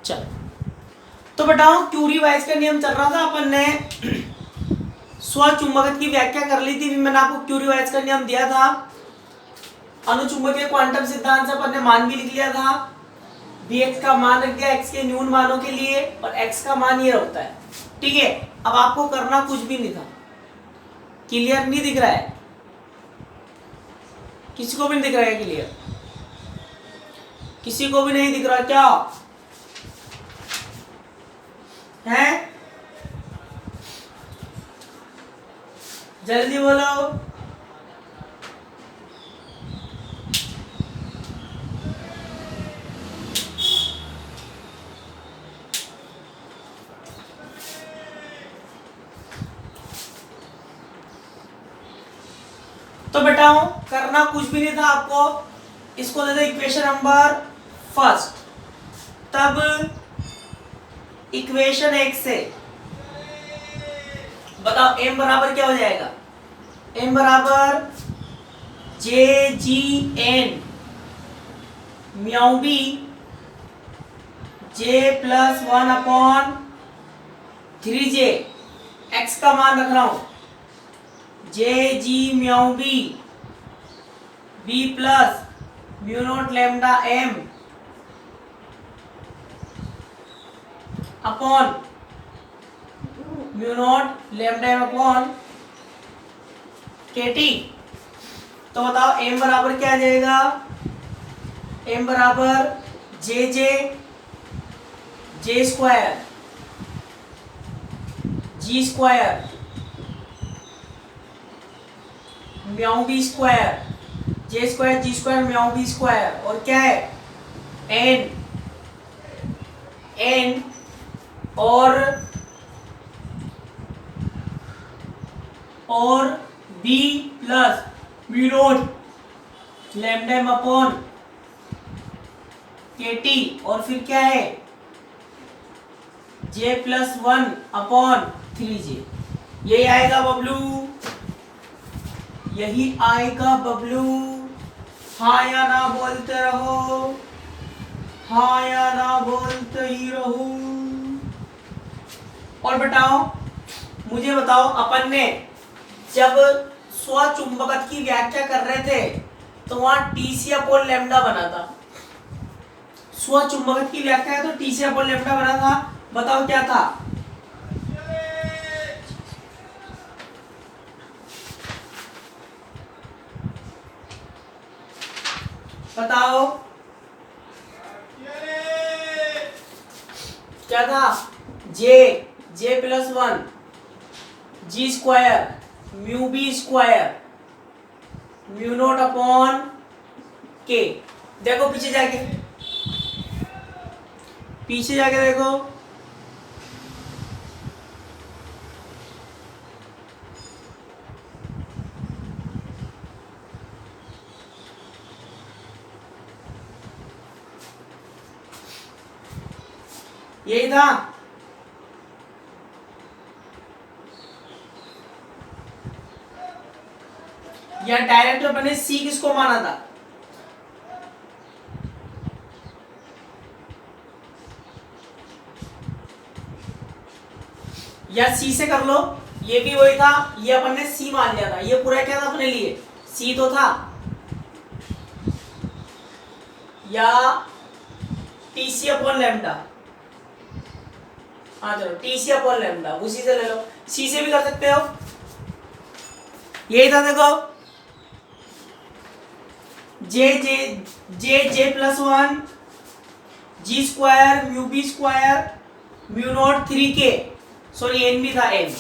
चलो तो बताओ क्यूरी वाइज का नियम चल रहा था, अपन ने स्वचुंबकत्व की व्याख्या कर ली थी। मैंने आपको क्यूरी वाइज का नियम दिया था। अनुचुंबकीय क्वांटम सिद्धांत से अपन ने मान भी लिख लिया था। Vx का मान रख दिया x के न्यून मानों के लिए और x का मान ये होता है। ठीक है, अब आपको करना कुछ भी नहीं था। क्लियर नहीं दिख रहा है? किसी को भी नहीं दिख रहा है क्लियर? किसी को भी नहीं दिख रहा क्या है? जल्दी बोलो। तो बेटाओ करना कुछ भी नहीं था आपको। इसको दे दो इक्वेशन नंबर फर्स्ट। तब इक्वेशन 1 से बताओ m बराबर क्या हो जाएगा? m बराबर J G N mu B J plus 1/3j। x का मान रख रहा हूं J G mu B B plus mu naught lambda m upon mu naught lambda m upon K T. तो बताओ m बराबर क्या आ जाएगा? m बराबर J J J square G square mu B square J square G square mu B square और क्या है एन एन और B plus mu naught lambda M upon K T और फिर क्या है जे प्लस 1/3j। यही आएगा बबलू, यही आएगा बबलू। हाँ या ना बोलते रहो, हाँ या ना बोलते ही रहो। और बताओ मुझे बताओ, अपन ने जब स्वचुंबकत्व की व्याख्या कर रहे थे तो वहां टीसी अपॉन लैम्डा बना था। स्वचुंबकत्व की व्याख्या है तो टीसी अपॉन लैम्डा बना था। बताओ क्या था? बताओ क्या था? J plus 1 G square mu B square mu naught upon K. देखो पीछे जाके देखो। यही था। या डायरेक्ट अपने सी किसको माना था? या सी से कर लो, ये भी वही था। ये अपन ने सी मान लिया था। ये पूरा क्या था अपने लिए? सी तो था। या टीसी अपॉन लैम्डा। हाँ चलो टीसी अपॉन लैम्डा उसी से ले लो। सी से भी कर सकते हो। यही था। देखो J plus 1 G square mu B square mu naught 3k sorry N भी था एन।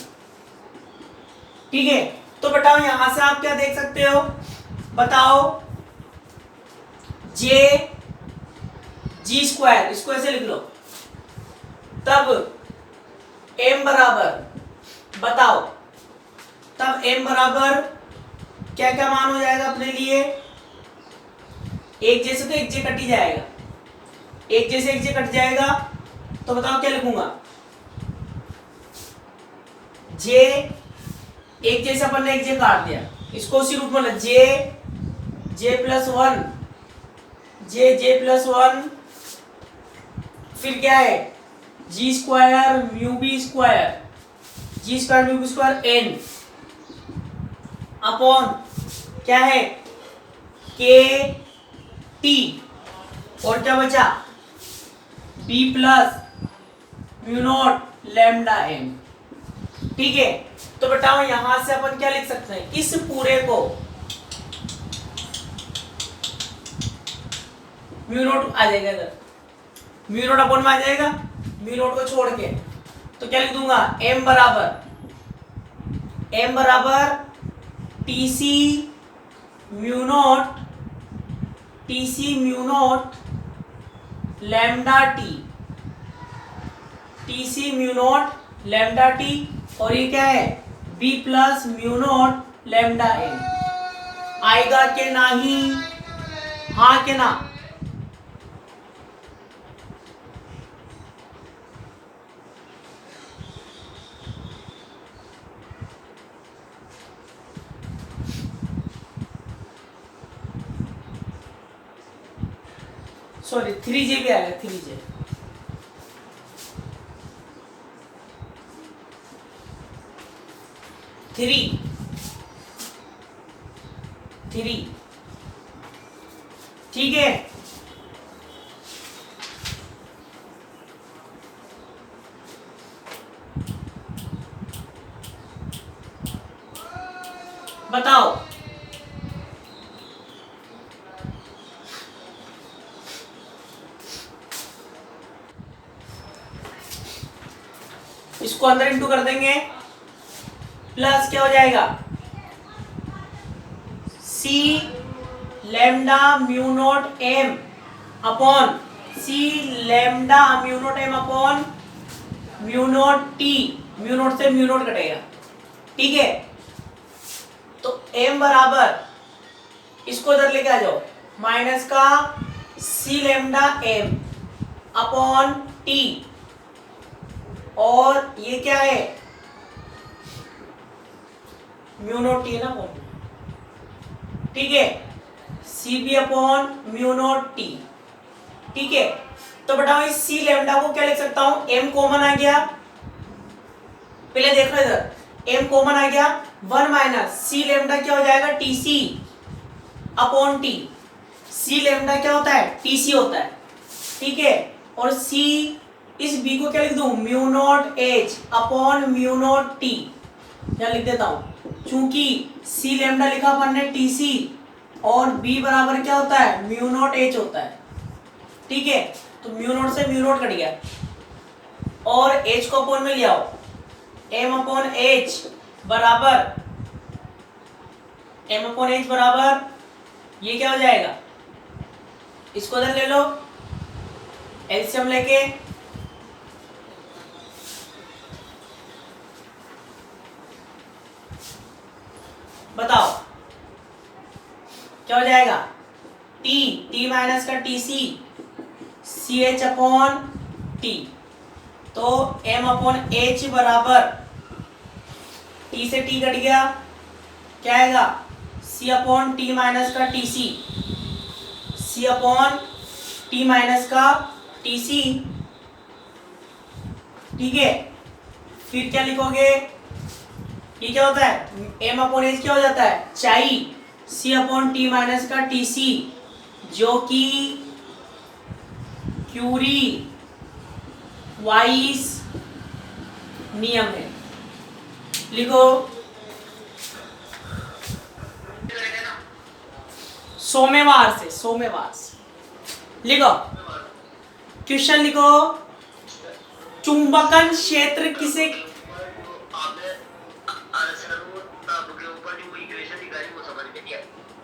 ठीक है, तो बताओ यहां से आप क्या देख सकते हो? बताओ जे जी स्क्वायर इसको ऐसे लिख लो। तब m बराबर बताओ, तब m बराबर क्या क्या मान हो जाएगा अपने लिए? एक जैसे तो एक जे कट ही जाएगा, एक जैसे एक जे कट जाएगा। तो बताओ क्या लिखूंगा? जे एक जैसे अपन ने एक जे काट दिया, इसको उसी रूप में जे प्लस 1 जे प्लस 1 फिर क्या है G square mu B square, G square mu B square N upon क्या है के टी, और क्या बचा B plus mu naught lambda N. ठीक है, तो बताओ यहां से अपन क्या लिख सकते हैं, इस पूरे को म्यू नॉट आ जाएगा इधर, म्यू नॉट अपॉन में आ जाएगा, म्यू नॉट को छोड़ के तो क्या लिख दूंगा m बराबर TC mu naught lambda T, TC mu naught lambda T, और ये क्या है B plus mu naught lambda N. आएगा के नहीं, हाँ के ना, सॉरी 3J भी आएगा 3J। थ्री ठीक है, बताओ इसको अंदर इंटू कर देंगे, प्लस क्या हो जाएगा C lambda mu naught M upon C lambda mu naught M upon mu naught T, mu naught से म्यू नॉट कटेगा। ठीक है, तो m बराबर इसको इधर लेके आ जाओ, माइनस का सी लैम्डा एम अपॉन टी, और ये क्या है म्यू नॉट टी है ना, ठीक है C B upon mu naught T. ठीक है, तो बताओ इस सी लैम्डा को क्या लिख सकता हूं, m कॉमन आ गया, पहले देख लो इधर m कॉमन आ गया, 1 माइनस सी लैम्डा क्या हो जाएगा टीसी अपॉन टी, सी लैम्डा क्या होता है टीसी होता है। ठीक है, और सी इस b को क्या लिख दूं mu naught H upon mu naught T, क्या लिख देता हूं, चूंकि सी लैम्डा लिखा अपन ने टीसी और b बराबर क्या होता है म्यू नॉट एच होता है। ठीक है, तो म्यू नॉट से म्यू नॉट कट गया, और h को अपॉन में ले आओ, m अपॉन एच बराबर ये क्या हो जाएगा, इसको इधर ले लो एलसीएम लेके, बताओ क्या हो जाएगा टी माइनस का T C H upon T, तो m अपॉन एच बराबर टी से टी कट गया, क्या आएगा c अपॉन टी माइनस का T C upon T minus का टी सी। ठीक है, फिर क्या लिखोगे, ये क्या होता है m अपॉन एच क्या हो जाता है चाई c अपॉन टी माइनस का टी सी, जो कि क्यूरी वाइस नियम है। लिखो सोमवार से लिखो, क्वेश्चन लिखो, चुंबकन क्षेत्र किसे,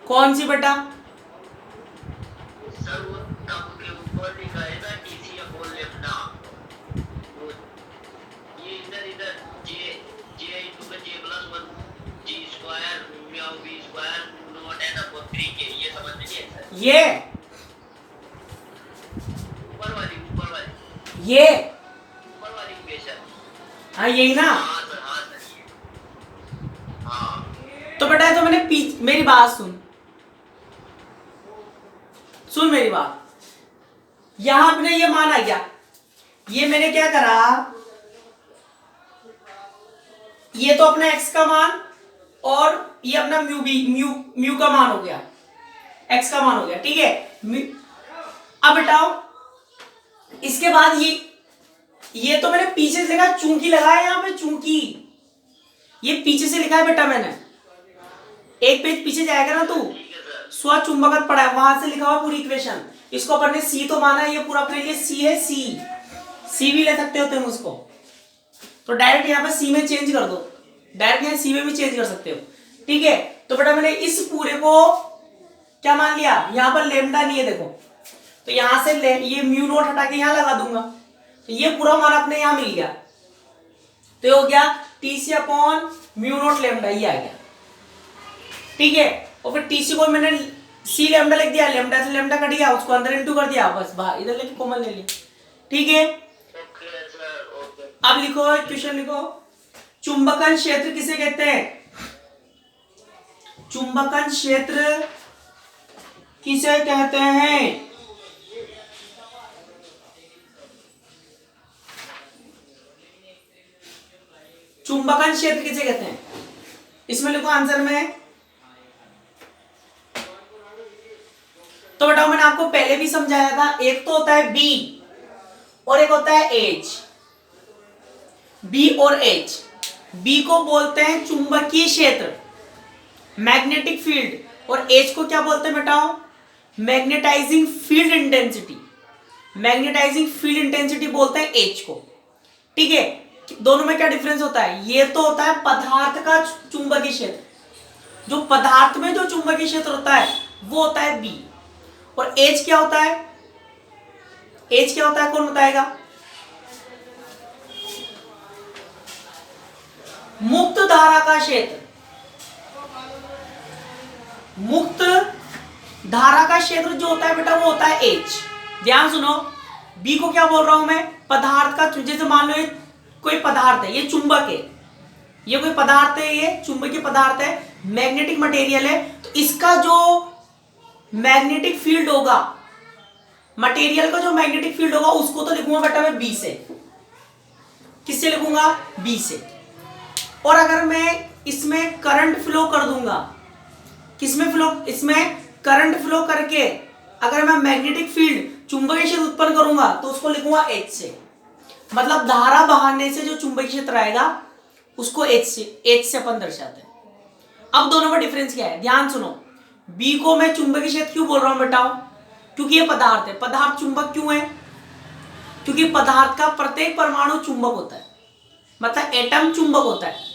कौन सी बेटा, ये ऊपर वाली इक्वेशन, हाँ यही ना, तो बेटा तो मैंने मेरी बात सुन मेरी बात, यहां आपने ये माना गया ये मैंने क्या करा, ये तो अपना x का मान और ये अपना म्यू का मान हो गया, x का मान हो गया, ठीक है। अब बताओ इसके बाद ये तो मैंने पीछे से लिखा, चूंकि लगाया यहाँ पे, चूंकि ये पीछे से लिखा है बेटा मैंने, एक पेज पीछे जाएगा ना तू, स्वचुंबकत्व पढ़ा है, वहां से लिखा हुआ पूरी इक्वेशन। इसको अपन ने सी तो माना है, ये पूरा अपने लिए सी है, सी भी ले सकते हो तुम उसको, तो डायरेक्ट यहाँ पे सी में चेंज कर दो, डायरेक्ट यहाँ सी में भी चेंज कर सकते हो, ठीक है। तो बेटा मैंने इस पूरे को क्या मान लिया, यहाँ पर लेमडा नहीं है देखो, तो यहां से ये म्यू नोट हटा के यहां लगा दूंगा, तो ये पूरा मान अपने यहां मिल गया, तो ये हो गया TC upon mu naught lambda, ये आ गया, ठीक है। और फिर टीसी को मैंने सी लेमडा लिख दिया, लेमडा से लेमडा कट गया, उसको अंदर इनटू कर दिया, बस बाहर इधर लेके कॉमन ले लिया, ठीक है। अब लिखो क्वेश्चन लिखो, चुंबकन क्षेत्र किसे कहते हैं, चुंबकन क्षेत्र किसे कहते हैं, चुंबकन क्षेत्र किसे कहते हैं, इसमें लिखो आंसर में। तो बताओ मैंने आपको पहले भी समझाया था, एक तो होता है बी और एक होता है एच, बी और एच। बी को बोलते हैं चुंबकीय क्षेत्र, मैग्नेटिक फील्ड, और एच को क्या बोलते हैं बताओ, magnetising field intensity, magnetising field intensity बोलते हैं एच को, ठीक है। दोनों में क्या डिफरेंस होता है, ये तो होता है पदार्थ का चुंबकीय क्षेत्र, जो पदार्थ में जो चुंबकीय क्षेत्र होता है वो होता है बी, और एच क्या होता है, एच क्या होता है कौन बताएगा, मुक्त धारा का क्षेत्र, मुक्त धारा का क्षेत्र जो होता है बेटा वो होता है एच। ध्यान सुनो, बी को क्या बोल रहा हूं मैं, पदार्थ का, जैसे मान लो ये कोई पदार्थ है, ये चुंबक है, ये कोई पदार्थ है, ये चुंबकीय पदार्थ है, मैग्नेटिक मटेरियल है, तो इसका जो मैग्नेटिक फील्ड होगा, मटेरियल का जो मैग्नेटिक फील्ड होगा उसको तो लिखूंगा बेटा मैं बी से, किससे लिखूंगा, बी से। और अगर मैं इसमें करंट फ्लो कर दूंगा, किसमें फ्लो, इसमें करंट फ्लो करके अगर मैं मैग्नेटिक फील्ड चुंबकीय क्षेत्र उत्पन्न करूंगा तो उसको लिखूंगा एच से, मतलब धारा बहाने से जो चुंबकीय क्षेत्र आएगा उसको एच से अपन दर्शाते हैं। अब दोनों में डिफरेंस क्या है, ध्यान सुनो, बी को मैं चुंबकीय क्षेत्र क्यों बोल रहा हूं बताओ, क्योंकि ये पदार्थ है, पदार्थ चुंबक क्यों है, क्योंकि पदार्थ का प्रत्येक परमाणु चुंबक होता है, मतलब एटम चुंबक होता है।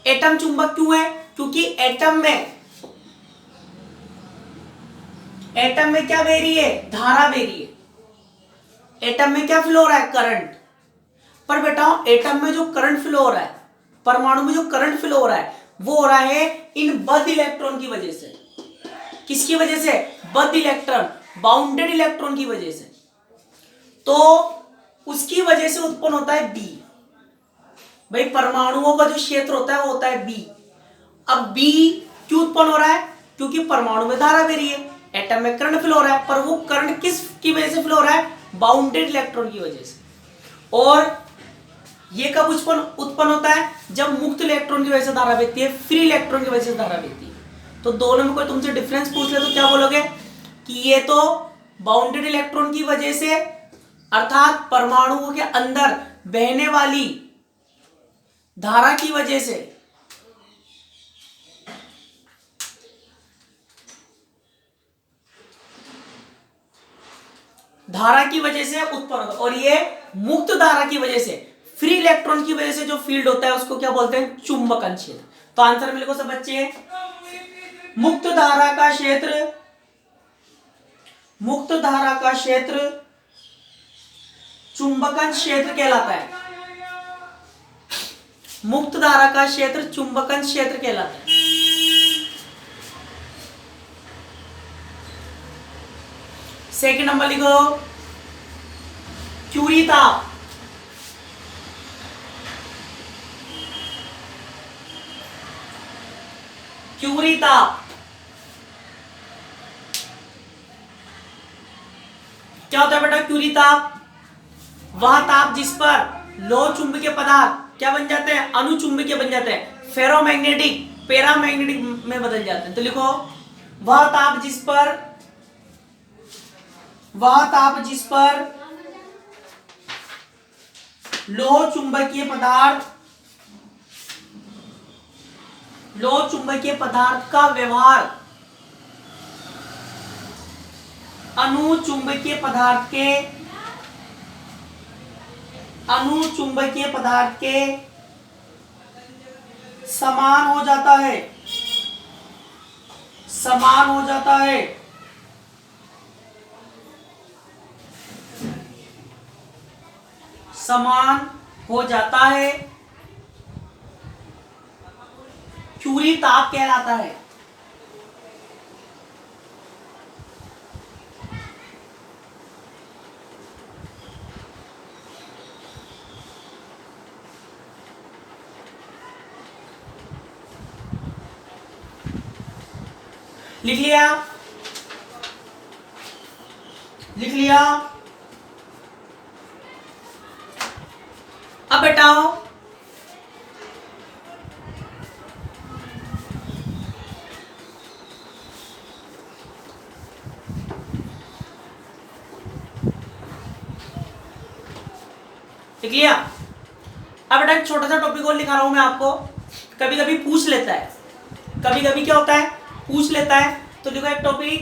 एटम चुंबक क्यों है, क्योंकि एटम में क्या बह रही है, धारा बह रही है, एटम में क्या फ्लो हो रहा है, करंट। पर बेटा एटम में जो करंट फ्लो हो रहा है, परमाणु में जो करंट फ्लो हो रहा है वो हो रहा है इन बद्ध इलेक्ट्रॉन की वजह से, किसकी वजह से, बद्ध इलेक्ट्रॉन, बाउंडेड इलेक्ट्रॉन की वजह से, तो उसकी वजह से उत्पन्न होता है बी। भाई परमाणुओं का जो क्षेत्र होता है वो होता है बी। अब बी क्यों उत्पन्न हो रहा है, क्योंकि परमाणु में धारा बह रही है, एटम में करंट फ्लो हो रहा है, पर वो करंट किस की वजह से फ्लो हो रहा है, बाउंडेड इलेक्ट्रॉन की वजह से। और ये कब उत्पन्न होता है, जब मुक्त इलेक्ट्रॉन की वजह से धारा बहती है, फ्री इलेक्ट्रॉन की वजह से धारा बहती है। तो दोनों में कोई तुमसे डिफरेंस पूछ ले तो क्या बोलोगे कि ये तो बाउंडेड इलेक्ट्रॉन की वजह से, अर्थात परमाणुओं के अंदर बहने वाली धारा की वजह से, धारा की वजह से उत्पन्न होता है, और ये मुक्त धारा की वजह से, फ्री इलेक्ट्रॉन की वजह से जो फील्ड होता है उसको क्या बोलते हैं, चुंबकन क्षेत्र। तो आंसर में लिखो सब बच्चे, मुक्त धारा का क्षेत्र, मुक्त धारा का क्षेत्र चुंबकन क्षेत्र कहलाता है, मुक्त धारा का क्षेत्र चुंबकन क्षेत्र कहलाता है। सेकंड नंबर लिखो, क्यूरी ताप, क्यूरी ताप क्या होता है बेटा, क्यूरी ताप वह ताप जिस पर लोह चुंबकीय पदार्थ क्या बन जाते हैं, अनुचुंबकीय बन जाते हैं, फेरोमैग्नेटिक पैरामैग्नेटिक में बदल जाते हैं। तो लिखो वह ताप जिस पर लोह चुंबकीय पदार्थ का व्यवहार अनुचुंबकीय पदार्थ के समान हो जाता है, क्यूरी ताप कहलाता है। लिख लिया। अब बेटाओ लिख लिया। अब बेटा एक छोटा सा टॉपिक और लिखा रहा हूं मैं आपको, कभी कभी पूछ लेता है, कभी कभी क्या होता है, पूछ लेता है। तो देखो एक टॉपिक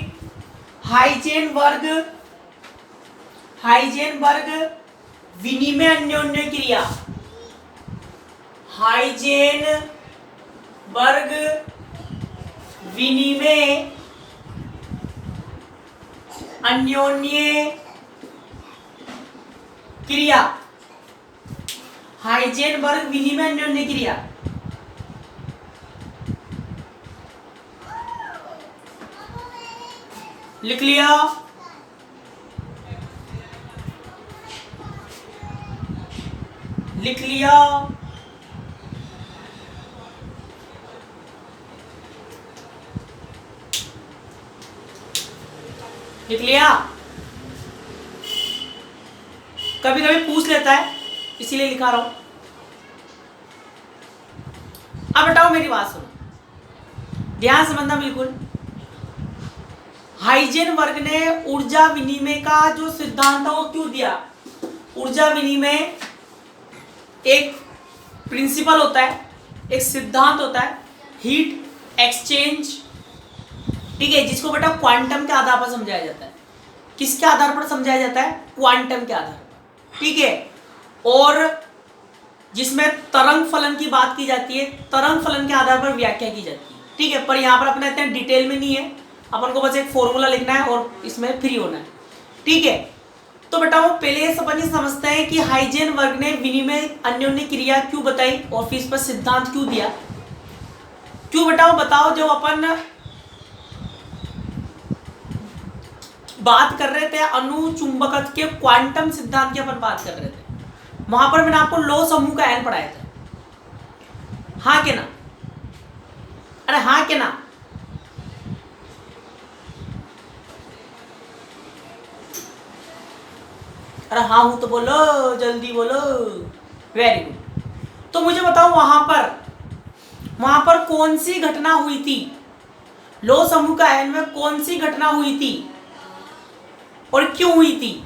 हाइजेनबर्ग विनिमय अन्योन्य क्रिया, हाइजेनबर्ग विनिमय अन्योन्य क्रिया, हाइजेनबर्ग विनिमय अन्योन्य क्रिया। लिख लिया। लिख लिया। लिख लिया। कभी कभी पूछ लेता है इसीलिए लिखा रहा हूं। अब बताओ मेरी बात सुनो, ध्यान से समझना बिल्कुल। हाइजेनबर्ग ने ऊर्जा विनिमय का जो सिद्धांत था वो क्यों दिया? ऊर्जा विनिमय एक प्रिंसिपल होता है, एक सिद्धांत होता है, हीट एक्सचेंज, ठीक है, जिसको बेटा क्वांटम के आधार पर समझाया जाता है। किसके आधार पर समझाया जाता है? क्वांटम के आधार पर, ठीक है। और जिसमें तरंग फलन की बात की जाती है, तरंग फलन के आधार पर व्याख्या की जाती है, ठीक है। पर यहाँ पर अपने इतने डिटेल में नहीं है, अपन को बस एक फॉर्मूला लिखना है और इसमें फ्री होना है, ठीक है। तो बेटा वो पहले अपन ये समझते हैं कि हाइजेनबर्ग ने विनिमय अन्योन्य क्रिया क्यों बताई और फिर इस पर सिद्धांत क्यों दिया, क्यों बेटा वो बताओ। जब अपन बात कर रहे थे अनुचुंबकत्व के क्वांटम सिद्धांत की अपन बात कर रहे थे, वहां पर मैंने आपको लौह समूह का आयन पढ़ाया था, हाँ के ना? अरे हाँ के ना? अरे हाँ हूं तो बोलो, जल्दी बोलो। Very good. तो मुझे बताओ वहां पर कौन सी घटना हुई थी? लौह समूह का आयन में कौन सी घटना हुई थी और क्यों हुई थी?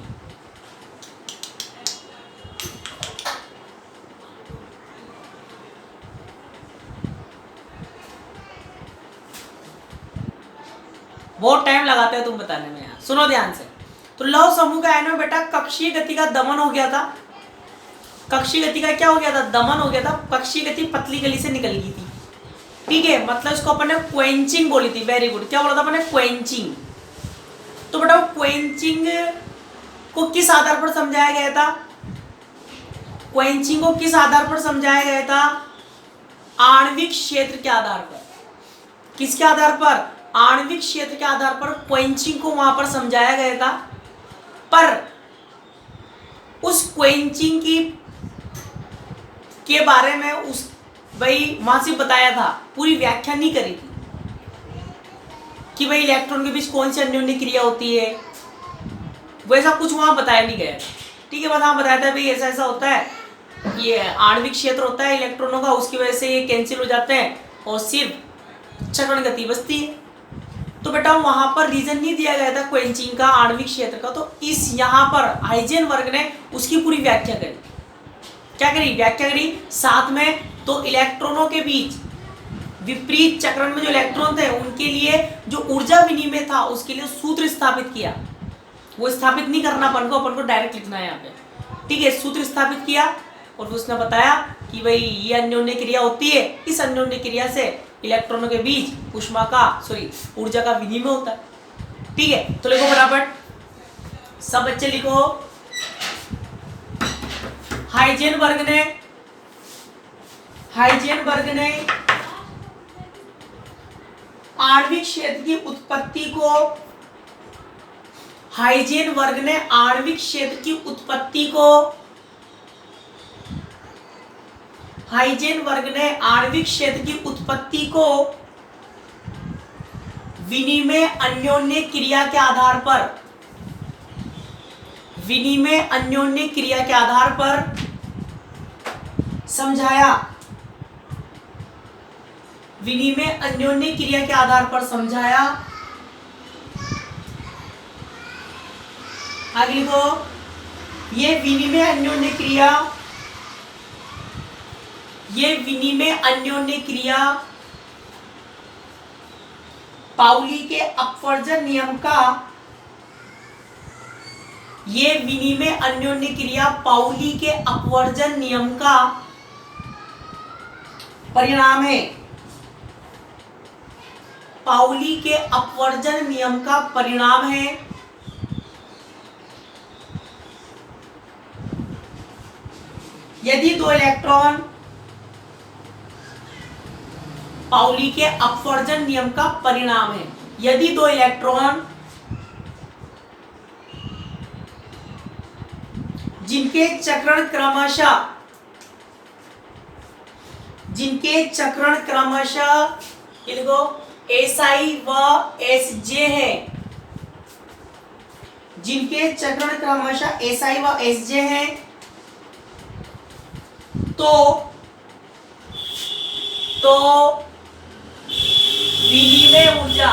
बहुत टाइम लगाते हो तुम बताने में यार, सुनो ध्यान से। तो लौह समूह का आयन में बेटा कक्षीय गति का दमन हो गया था। कक्षीय गति का क्या हो गया था? दमन हो गया था। कक्षीय गति पतली गली से निकल गई थी, ठीक है। मतलब इसको अपन ने क्वेंचिंग बोली थी। Very good. क्या बोला था अपन ने? क्वेंचिंग। तो बेटा क्वेंचिंग को किस आधार पर समझाया गया था? क्वेंचिंग को किस आधार पर समझाया गया था? आणविक क्षेत्र के आधार पर। किसके आधार पर? आणविक क्षेत्र के आधार पर क्वेंचिंग को वहां पर समझाया गया था। पर उस क्वेंचिंग के बारे में उस भाई वहां से बताया था, पूरी व्याख्या नहीं करी थी कि भाई इलेक्ट्रॉन के बीच कौन सी अन्योन्य क्रिया होती है, वैसा कुछ वहां बताया नहीं गया। ठीक है, बस हाँ बताया था भाई ऐसा ऐसा होता है, ये आणविक क्षेत्र होता है इलेक्ट्रॉनों का, उसकी वजह से ये कैंसिल हो जाते हैं और सिर्फ चक्रण गति बचती है। तो बेटा वहां पर रीजन नहीं दिया गया था क्वेंचिंग का, आणविक क्षेत्र का, तो इस यहाँ पर हाइजेनबर्ग ने उसकी पूरी व्याख्या करी। क्या करी? व्याख्या करी साथ में। तो इलेक्ट्रॉनों के बीच विपरीत चक्रण में जो इलेक्ट्रॉन थे उनके लिए जो ऊर्जा विनिमय था उसके लिए सूत्र स्थापित किया। वो स्थापित नहीं करना अपन को डायरेक्ट लिखना है यहाँ पे, ठीक है। सूत्र स्थापित किया और उसने बताया कि भाई ये अन्योन्य क्रिया होती है, इस अन्योन्य क्रिया से इलेक्ट्रॉनों के बीच ऊर्जा का विनिमय होता है, ठीक है। तो लिखो फटाफट, सब बच्चे लिखो। हाइजेनबर्ग ने आणविक क्षेत्र की उत्पत्ति को हाइजेनबर्ग ने आणविक क्षेत्र की उत्पत्ति को विनिमय अन्योन्य क्रिया के आधार पर समझाया। विनिमय अन्योन्य क्रिया के आधार पर समझाया। आगे लिखो, ये विनिमय अन्योन्य क्रिया पाउली के अपवर्जन नियम का परिणाम है। पाउली के अपवर्जन नियम का परिणाम है। यदि दो इलेक्ट्रॉन पाउली के अपवर्जन नियम का परिणाम है, यदि दो इलेक्ट्रॉन जिनके चक्रण क्रमशः इनको SI व SJ है, जिनके चक्रण क्रमशः SI व SJ है, तो विनिमय ऊर्जा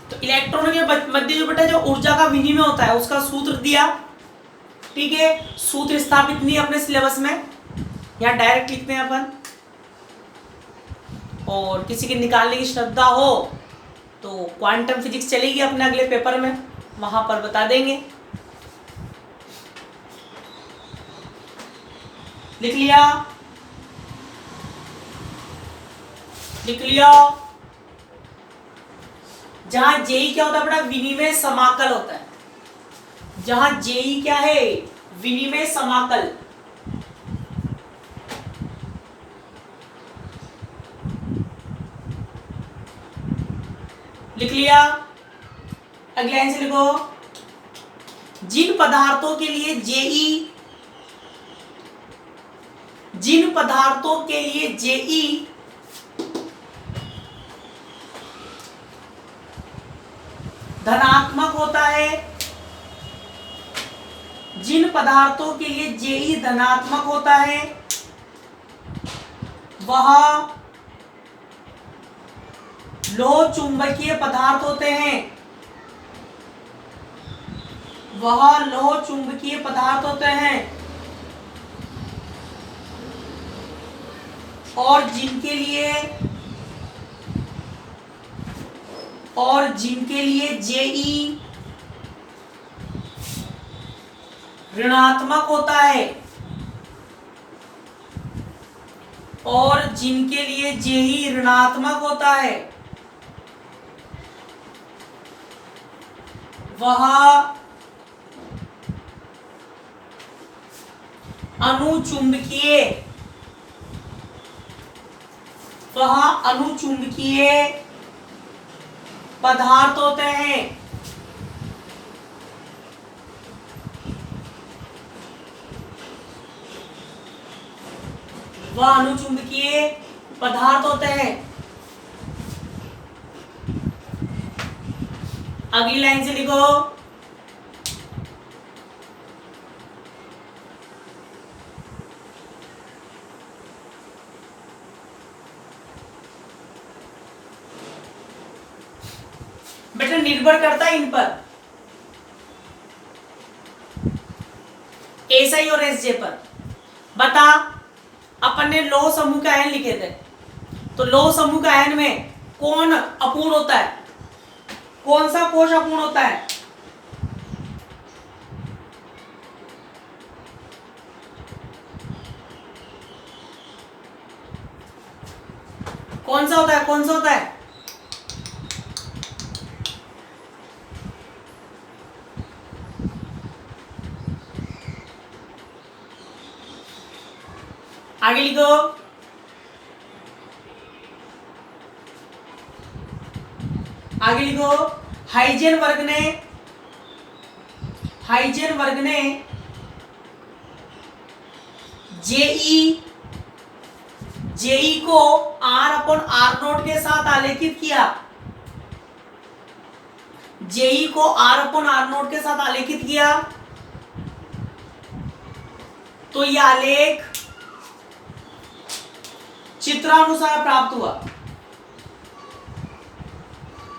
तो इलेक्ट्रॉनों के मध्य जो बेटा जो ऊर्जा का विनिमय होता है उसका सूत्र दिया, ठीक है। सूत्र स्थापित नहीं अपने सिलेबस में, यहाँ डायरेक्ट लिखते हैं अपन। और किसी की निकालने की श्रद्धा हो तो क्वांटम फिजिक्स चलेगी अपने अगले पेपर में, वहां पर बता देंगे। लिख लिया। जहां जेई क्या होता है बेटा? विनिमय समाकल होता है। जहां जेई क्या है? विनिमय समाकल। लिख लिया। अगले लाइन से लिखो, जिन पदार्थों के लिए जेई धनात्मक होता है, जिन पदार्थों के लिए जेई धनात्मक होता है वह लोह चुंबकीय पदार्थ होते हैं। और जिनके लिए जेई ऋणात्मक होता है, वह अनुचुंबकीय पदार्थ होते हैं। पदार्थ होते हैं। अगली लाइन से लिखो, बेटा निर्भर करता है इन पर, एसआई और एसजे पर। बता, अपन ने लौह समूह के आयन लिखे थे, तो लौह समूह के आयन में कौन अपूर्ण होता है, कौन सा कोश अपूर्ण होता है? कौन सा होता है, कौन सा होता है? आगे लिखो, आगे लिखो, हाइजेन वर्ग ने जेई को R/R0 के साथ आलेखित किया, जेई को R/R0 के साथ आलेखित किया, तो यह आलेख चित्रानुसार प्राप्त हुआ,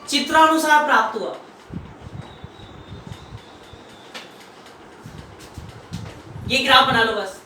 चित्रानुसार प्राप्त हुआ। ये ग्राफ बना लो बस।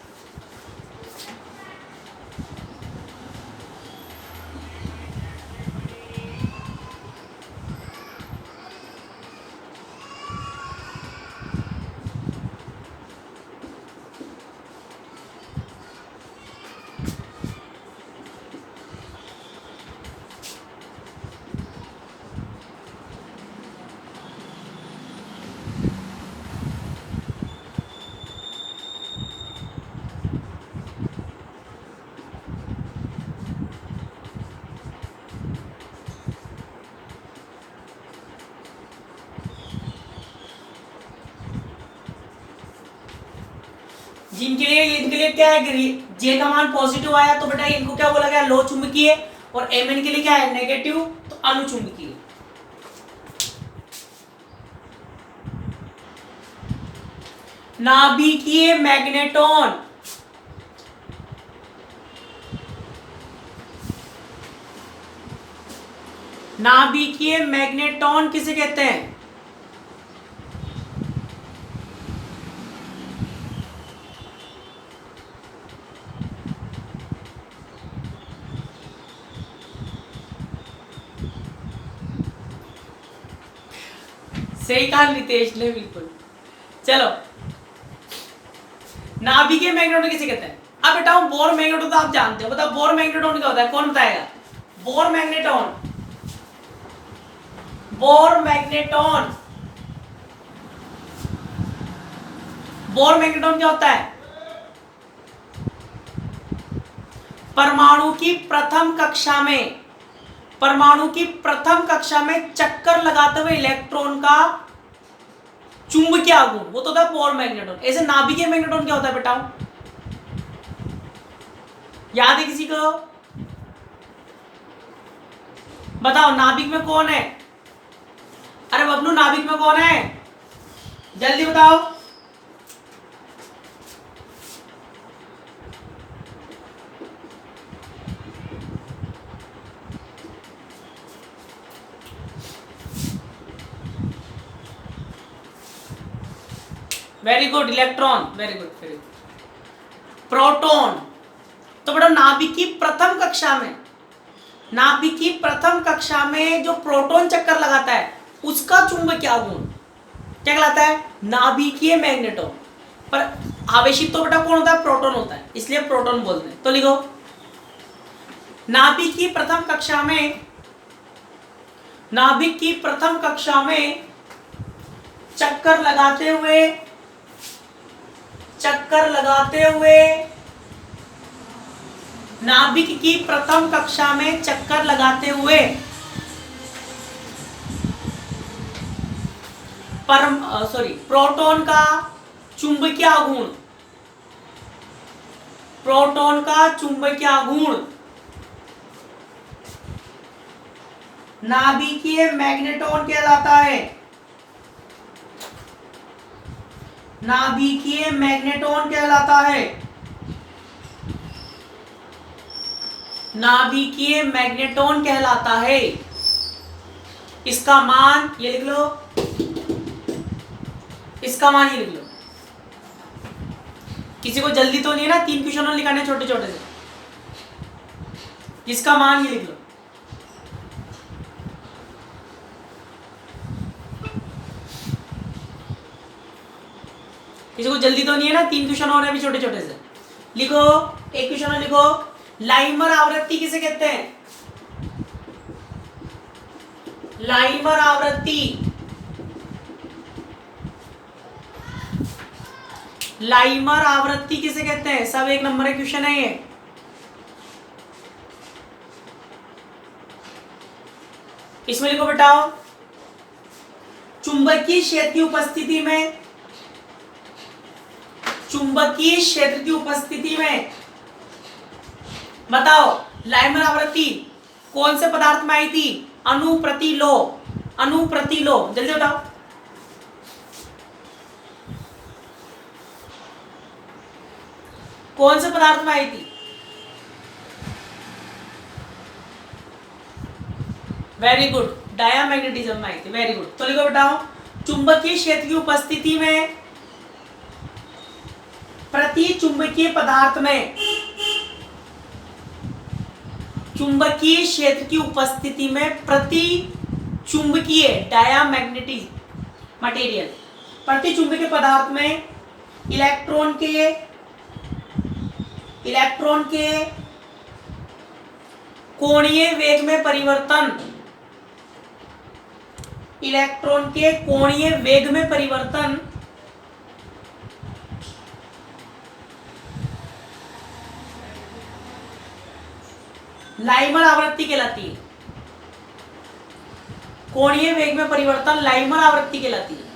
इनके लिए क्या है, जे का मान पॉजिटिव आया तो बेटा इनको क्या बोला गया, लो चुंबकीय, और एमएन के लिए क्या है, नेगेटिव, तो अनुचुंबकीय। नाभिकीय मैग्नेटॉन, नाभिकीय मैग्नेटॉन किसे कहते हैं? सही कहा नितेश ने, बिल्कुल। चलो, नाभिकीय मैग्नेटॉन किसे कहते हैं? अब बेटा बोर मैग्नेटॉन तो आप जानते हो, बताओ बोर मैग्नेटॉन क्या होता है, कौन बताएगा? Bore magneton, bore magneton, bore magneton क्या होता है? परमाणु की प्रथम कक्षा में, परमाणु की प्रथम कक्षा में चक्कर लगाते हुए इलेक्ट्रॉन का चुंबकीय आघूर्ण, वो तो होता है बोर मैग्नेटॉन। ऐसे नाभिकीय मैग्नेटॉन क्या होता है बेटा, याद है किसी को? बताओ नाभिक में कौन है? अरे बबलू नाभिक में कौन है, जल्दी बताओ। Very good, electron, very good, very good. Proton, तो बेटा नाभिक की प्रथम कक्षा में, नाभिक की प्रथम कक्षा में जो प्रोटॉन चक्कर लगाता है उसका चुंबकीय आघूर्ण क्या कहलाता है? नाभिकीय मैग्नेटॉन। पर आवेशित तो बेटा कौन होता है? प्रोटॉन होता है, इसलिए प्रोटॉन बोलते हैं। तो लिखो, नाभिक की प्रथम कक्षा में, नाभिक की प्रथम कक्षा में चक्कर लगाते हुए, चक्कर लगाते हुए, नाभिक की प्रथम कक्षा में चक्कर लगाते हुए प्रोटॉन का चुंबकीय आघूर्ण, प्रोटॉन का चुंबकीय आघूर्ण नाभिकीय मैग्नेटॉन कहलाता है। नाभिकीय मैग्नेटॉन कहलाता है। नाभिकीय मैग्नेटॉन कहलाता है। इसका मान ये लिख लो, इसका मान ये लिख लो। किसी को जल्दी तो नहीं है ना, 3 क्वेश्चन और लिखाने छोटे छोटे से। इसका मान ये लिख लो। किसी को जल्दी तो नहीं है ना, 3 क्वेश्चन और है अभी छोटे छोटे से। लिखो, एक क्वेश्चन और लिखो। लाइमर आवृत्ति किसे कहते हैं? लाइमर आवृत्ति, लाइमर आवृत्ति किसे कहते हैं? सब 1 नंबर का क्वेश्चन है ये। इसमें लिखो बताओ, चुंबकीय क्षेत्र की उपस्थिति में, चुंबकीय क्षेत्र की उपस्थिति में बताओ लाइमर आवृत्ति कौन से पदार्थ में आई थी? अनुप्रतिलो, अनुप्रतिलो, जल्दी बताओ। कौन से पदार्थ में आई थी? वेरी गुड, डायामैग्नेटिज्म में आई थी। Very good. तो लिखो बताओ, चुंबकीय क्षेत्र की उपस्थिति में प्रति चुंबकीय पदार्थ में, चुंबकीय क्षेत्र की उपस्थिति में प्रति चुंबकीय डायामैग्नेटिक मटेरियल, प्रति चुंबकीय पदार्थ में इलेक्ट्रॉन के कोणीय वेग में परिवर्तन, इलेक्ट्रॉन के कोणीय वेग में परिवर्तन लाइमर आवृत्ति कहलाती है। कोणीय वेग में परिवर्तन लाइमर आवृत्ति कहलाती है।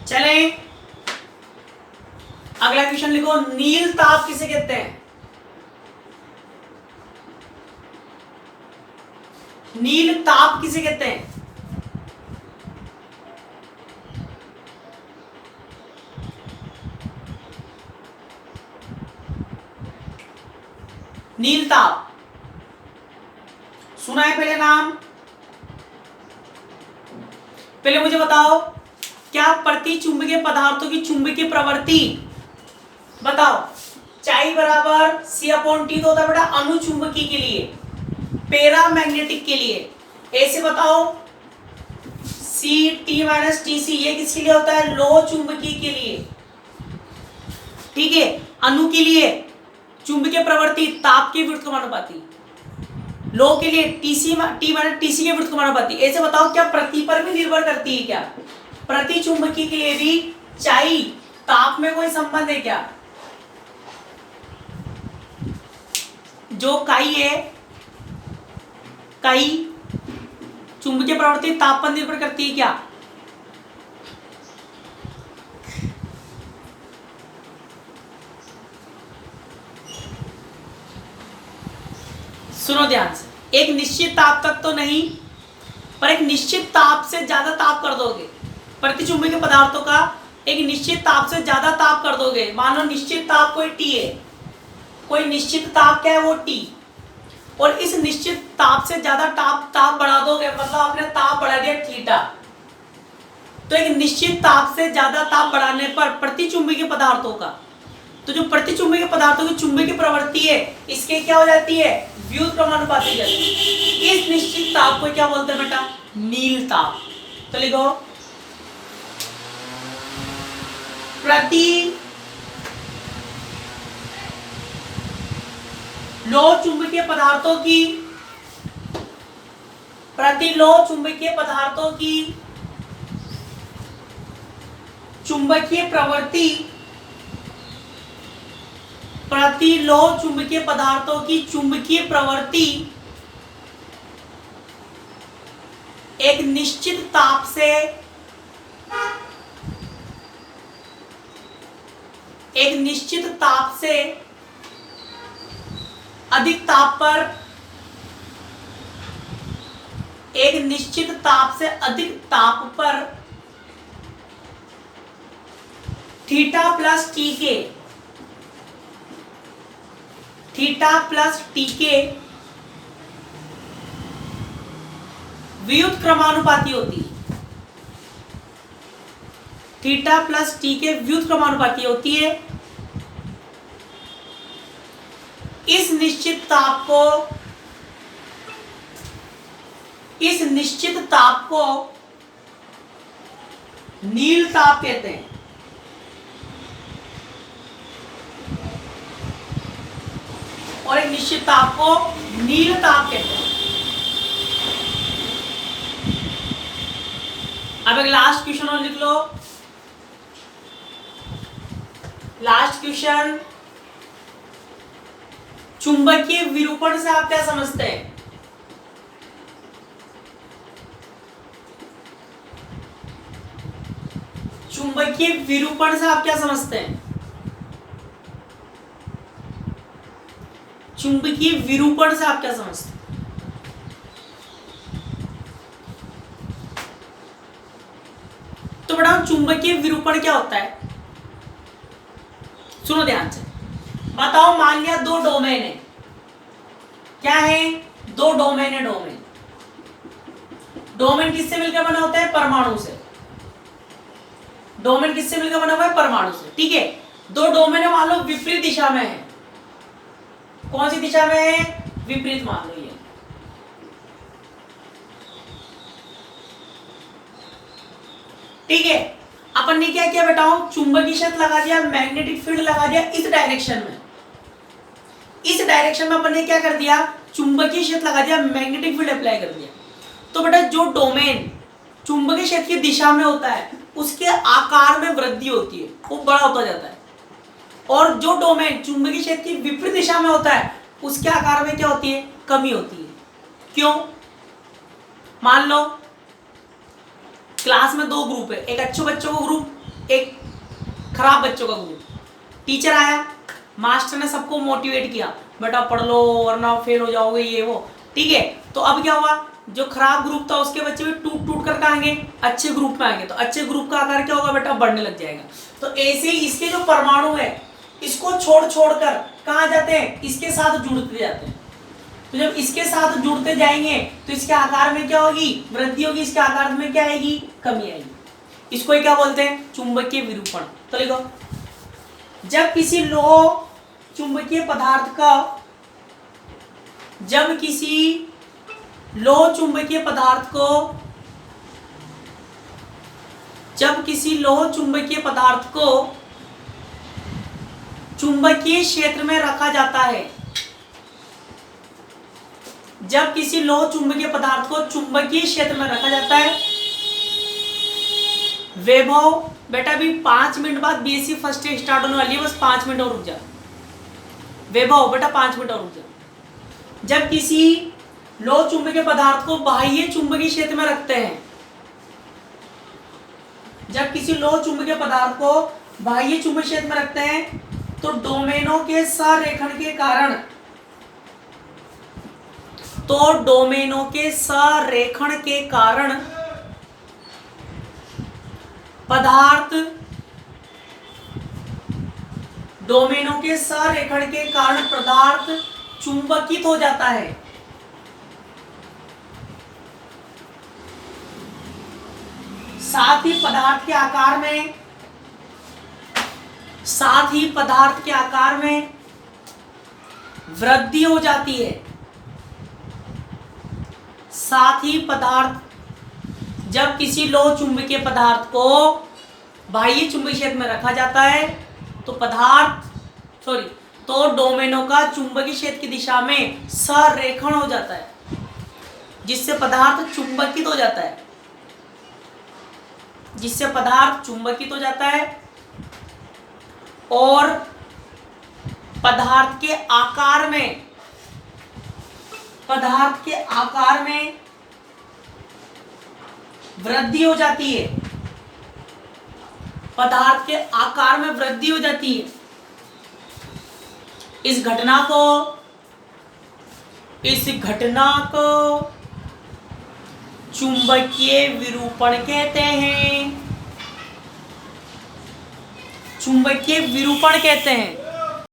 चले अगला क्वेश्चन लिखो, नील ताप किसे कहते हैं? नील ताप किसे कहते हैं? नील ताप सुना है पहले नाम? पहले मुझे बताओ, क्या प्रति चुंबकीय पदार्थों की चुंबकीय प्रवृत्ति बताओ? चाई बराबर C/T तो होता है बेटा अनुचुंबकीय के लिए, पैरामैग्नेटिक के लिए। ऐसे बताओ CT-TC ये किसके लिए होता है? लो चुंबकीय के लिए। ठीक है, अणु के लिए चुंबकीय प्रवृत्ति ताप के विरुद्ध समानुपाती, लो के लिए T-TC के विरुद्ध समानुपाती। ऐसे बताओ क्या प्रति पर भी निर्भर करती है क्या? प्रति चुंबकीय के लिए भी चाई ताप में कोई संबंध है क्या? जो काई है, काई चुंबकीय प्रवृत्ति ताप पर निर्भर करती है क्या? सुनो ध्यान से, एक निश्चित ताप तक तो नहीं, पर एक निश्चित ताप से ज्यादा ताप कर दोगे। प्रतिचुंबकीय पदार्थों का एक निश्चित ताप से ज्यादा ताप कर दोगे। मान लो निश्चित ताप कोई T है, कोई निश्चित ताप क्या है? वो T। और इस निश्चित ताप से ज्यादा ताप बढ़ा दोगे, मतलब आपने ताप बढ़ा दिया थीटा। तो एक निश्चित ताप से ज्यादा ताप बढ़ाने पर प्रतिचुंबकीय पदार्थों का, तो जो प्रतिचुंबकीय पदार्थों की चुंबकीय प्रवृत्ति है इसके क्या हो जाती है? व्युत्क्रमानुपाती जाती है। इस निश्चित ताप को क्या बोलते हैं बेटा? नील ताप। तो लिखो, प्रति लो चुंबकीय पदार्थों की, प्रति लो चुंबकीय पदार्थों की चुंबकीय प्रवृत्ति, प्रति लो चुंबकीय पदार्थों की चुंबकीय प्रवृत्ति एक निश्चित ताप से एक निश्चित ताप से अधिक ताप पर, एक निश्चित ताप से अधिक ताप पर थीटा प्लस टी के, थीटा प्लस टी के व्युत क्रमानुपाती होती है। थीटा प्लस टी के व्युत क्रमानुपाती होती है। इस निश्चित ताप को, इस निश्चित ताप को नील ताप कहते हैं। और एक निश्चित ताप को नील ताप कहते हैं। अब एक लास्ट क्वेश्चन और लिख लो। लास्ट क्वेश्चन, चुंबकीय विरूपण से आप क्या समझते हैं? चुंबकीय विरूपण से आप क्या समझते हैं? चुंबकीय विरूपण से आप क्या समझते हैं? तो बताओ चुंबकीय विरूपण क्या होता है? सुनो ध्यान से, बताओ। मान लिया दो डोमेन है। क्या है? दो डोमेन है। डोमेन, डोमेन किससे मिलकर बना होता है? परमाणु से। डोमेन किससे मिलकर बना हुआ है? परमाणु से। ठीक है, दो डोमेन है, मान लो विपरीत दिशा में है। कौन सी दिशा में है? विपरीत मान लो ये। ठीक है, अपन ने क्या किया बताओ? चुंबकीय क्षेत्र लगा दिया, मैग्नेटिक फील्ड लगा दिया इस डायरेक्शन में। इस डायरेक्शन में अपन ने क्या कर दिया? चुंबकीय क्षेत्र लगा दिया, मैग्नेटिक फील्ड अप्लाई कर दिया। तो बेटा जो डोमेन चुंबकीय क्षेत्र की दिशा में होता है उसके आकार में वृद्धि होती है, वो बड़ा होता जाता है। और जो डोमेन चुंबकीय क्षेत्र की विपरीत दिशा में होता है उसके आकार में क्या होती है? कमी होती है। क्यों? मान लो क्लास में दो ग्रुप है, एक अच्छे बच्चों का ग्रुप, एक खराब बच्चों का ग्रुप। टीचर आया, मास्टर ने सबको मोटिवेट किया, बेटा पढ़ लो वरना फेल हो जाओगे, ये वो। ठीक है, तो अब क्या हुआ? जो खराब ग्रुप था उसके बच्चे भी टूट टूट कर आएंगे, अच्छे ग्रुप में आएंगे, तो अच्छे ग्रुप का आकार क्या होगा बेटा? बढ़ने लग जाएगा। तो ऐसे ही इसके जो परमाणु है इसको छोड़ छोड़ कर कहाँ जाते हैं? इसके साथ जुड़ते जाते हैं। तो जब इसके साथ जुड़ते जाएंगे तो इसके आकार में क्या होगी? वृद्धि होगी। इसके आकार में क्या आएगी? कमी आएगी। इसको क्या बोलते हैं? चुंबकीय विरूपण। तो लिखो, जब किसी लोह चुंबकीय पदार्थ का, जब किसी लोह चुंबकीय पदार्थ को, जब किसी लोह चुंबकीय पदार्थ को चुंबकीय क्षेत्र में रखा जाता है, जब किसी लोह चुंबकीय पदार्थ को चुंबकीय क्षेत्र में रखा जाता है, वैभव बेटा भी 5 मिनट बाद बीएससी फर्स्ट ईयर स्टार्ट होने वाली है, बस 5 मिनट और रुक जा। वैभव बेटा 5 मिनट और रुक जा। जब किसी लोह चुंबकीय पदार्थ को बाह्य चुंबकीय क्षेत्र में रखते हैं, जब किसी लोह चुंबकीय पदार्थ को बाह्य चुंबकीय क्षेत्र में रखते हैं तो डोमेनों के संरेखण के कारण, तो डोमेनों के संरेखण के कारण पदार्थ, डोमेनों के संरेखण के कारण पदार्थ चुंबकित हो जाता है। साथ ही पदार्थ के आकार में, साथ ही पदार्थ के आकार में वृद्धि हो जाती है। साथ ही पदार्थ, जब किसी लोह चुंबकीय पदार्थ को बाह्य चुंबकीय क्षेत्र में रखा जाता है तो तो डोमेनों का चुंबकीय क्षेत्र की दिशा में संरेखण हो जाता है, जिससे पदार्थ चुंबकित हो जाता है, जिससे पदार्थ चुंबकित हो जाता है और पदार्थ के आकार में, पदार्थ के आकार में वृद्धि हो जाती है। पदार्थ के आकार में वृद्धि हो जाती है। इस घटना को चुंबकीय विरूपण कहते हैं। चुंबकीय विरूपण कहते हैं।